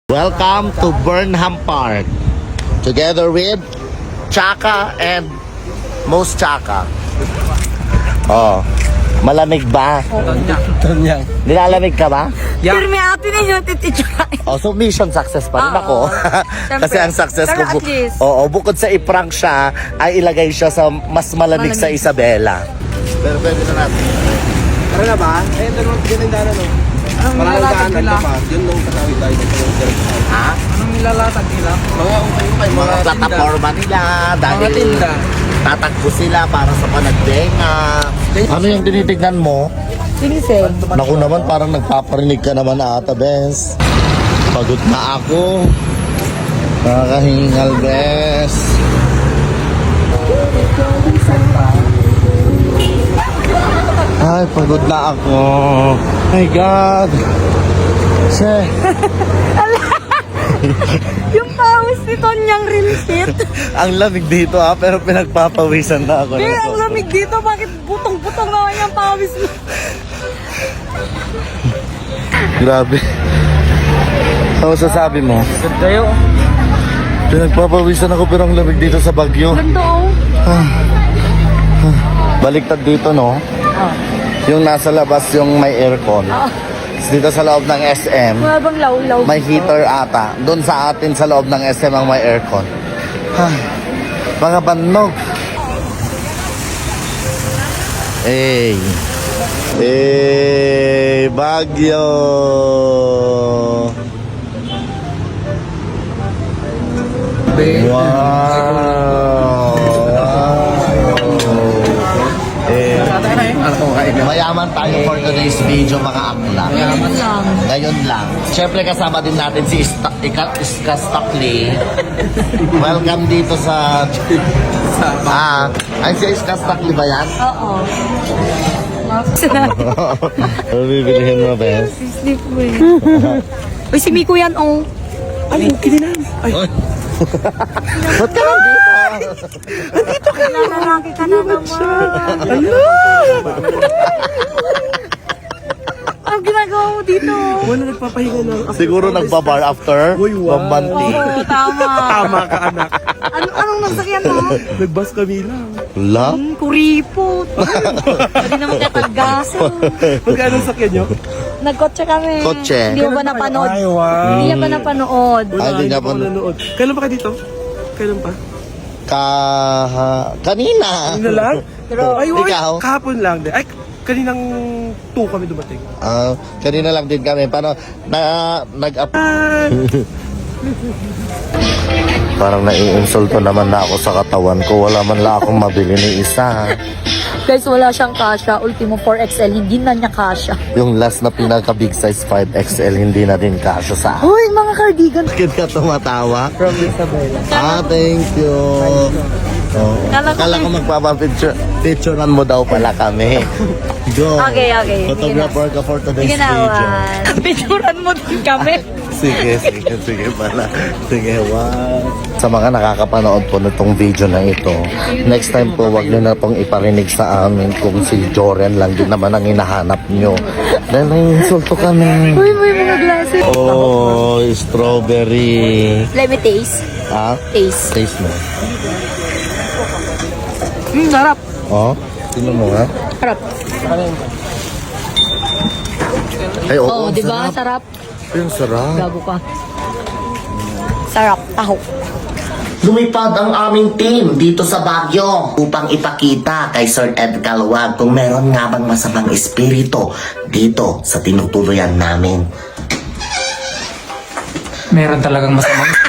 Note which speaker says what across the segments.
Speaker 1: Welcome to Burnham Park. Together with Chaka and Most Chaka. Oh, malamig ba?
Speaker 2: Tanyang.
Speaker 1: Nilalamig ka ba?
Speaker 2: Yeah.
Speaker 3: Pero may atin na yung tititsuka.
Speaker 1: Oh, so mission success pa rin
Speaker 3: Oo.
Speaker 1: ako. Kasi ang success
Speaker 3: Pero
Speaker 1: ko,
Speaker 3: at least.
Speaker 1: bukod sa i-prank siya, ay ilagay siya sa mas malamig sa Isabela. Pero pwede na natin.
Speaker 2: Tara na ba? Eh, dalawang ganun daan ano. Anong nilalatag nila? Yun nung katawid tayo.
Speaker 1: Ha?
Speaker 2: Anong nilalatag nila? Mga ukay-ukay,
Speaker 1: Mga plataforma nila. Dahil
Speaker 2: Mga tinda.
Speaker 1: tatakbo sila para sa panagdenga. Ano yung tinitignan mo?
Speaker 3: Sinisig.
Speaker 1: Naku naman, parang nagpaparinig ka naman na ata, Bes. Pagod na ako. Nakakahingal, Bes. Ay, pagod na ako. My God. Che.
Speaker 3: Yung pawis ni Tonyang rinsit.
Speaker 1: Ang lamig dito pero pinagpapawisan na ako.
Speaker 3: Pero ang lamig dito, bakit butong-butong naman yung pawis mo?
Speaker 1: Grabe. Ano sasabi mo?
Speaker 2: Kayo?
Speaker 1: Pinagpapawisan ako pero ang lamig dito sa Baguio.
Speaker 3: Ganda oh.
Speaker 1: Baliktad dito, no? Yung nasa labas yung may aircon. Dito sa loob ng SM,
Speaker 3: Wala bang law-law?
Speaker 1: may heater ata. Doon sa atin sa loob ng SM ang may aircon. Mga bandog. Baguio. Wow. Mayaman tayo for today's video, mga akla.
Speaker 3: Yan lang.
Speaker 1: Ngayon lang. Siyempre kasama din natin si Iska Stockley. Welcome dito sa... ay si Iska Stockley ba yan?
Speaker 3: Oo.
Speaker 1: Ano bibilihin mo, Bes?
Speaker 3: Sleep mo eh. Uy, si Miko yan oh.
Speaker 2: Ay, kinilan. Ay,
Speaker 1: Ba't ka nandito?
Speaker 3: Nandito ka na. Lalaki ka na naman. Ang ginagawa mo dito?
Speaker 2: wala nagpapahinga ng...
Speaker 1: Siguro nagbabar after
Speaker 2: Uy, wow.
Speaker 1: romantic.
Speaker 3: Oo, tama.
Speaker 2: Tama ka, anak.
Speaker 3: Anong nasakyan mo?
Speaker 2: Nagbas kami lang.
Speaker 1: La?
Speaker 3: Kuripot. Hindi naman katalgaso.
Speaker 2: Magkano sakyan nyo?
Speaker 3: Nagkotse kami.
Speaker 1: Kotse?
Speaker 3: Hindi mo ba napanood?
Speaker 2: Ay, wow.
Speaker 3: Hindi niya ba napanood?
Speaker 2: Wala,
Speaker 1: Ay, di
Speaker 2: hindi
Speaker 1: nga
Speaker 2: pa
Speaker 1: pa-
Speaker 2: ako nanood. Kailan pa ka dito? Kailan pa?
Speaker 1: Kanina.
Speaker 2: Kanina lang?
Speaker 3: Pero-
Speaker 2: Ay,
Speaker 1: Ikaw?
Speaker 2: kahapon lang din. Ay, kaninang 2 kami dumating.
Speaker 1: Kanina lang din kami. Paano, nag-up... Parang naiinsulto naman na ako sa katawan ko. Wala man lang akong mabili ni isa.
Speaker 3: Guys, wala siyang kasha. Ultimo 4XL, hindi na niya kasha.
Speaker 1: Yung last na pinaka big size 5XL, hindi na din kasya sa akin.
Speaker 3: Hoy, mga cardigan.
Speaker 1: Bakit ka tumatawa?
Speaker 2: From Isabela.
Speaker 1: Thank you. Oh. Kala ko magpapapicturean mo daw pala kami. Go.
Speaker 3: Okay, okay.
Speaker 1: Photographer ka for today's
Speaker 3: Sige na,
Speaker 1: video.
Speaker 3: picturean mo din kami.
Speaker 1: Sige pala. Sige, wow. Sa mga nakakapanood po nitong video na ito, next time po wag nyo na pong iparinig sa amin kung si Joren lang din naman ang hinahanap nyo. Dahil naiinsulto kami.
Speaker 3: Uy, may mga glasses.
Speaker 1: Oh, strawberry.
Speaker 3: Let me taste.
Speaker 1: Ah,
Speaker 3: Taste.
Speaker 1: taste mo.
Speaker 3: Sarap.
Speaker 1: Oh, tingnan mo nga.
Speaker 3: Sarap.
Speaker 1: Ay, oo,
Speaker 3: Oo, di ba?
Speaker 1: sarap.
Speaker 3: Sarap.
Speaker 1: Yung sarap.
Speaker 3: Gago ka. Sarap. Taho.
Speaker 1: Lumipad ang aming team dito sa Baguio upang ipakita kay Sir Ed Calwag kung meron nga bang masamang espiritu dito sa tinutuloyan namin.
Speaker 4: Meron talagang masamang espiritu.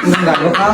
Speaker 4: Nang galo ka?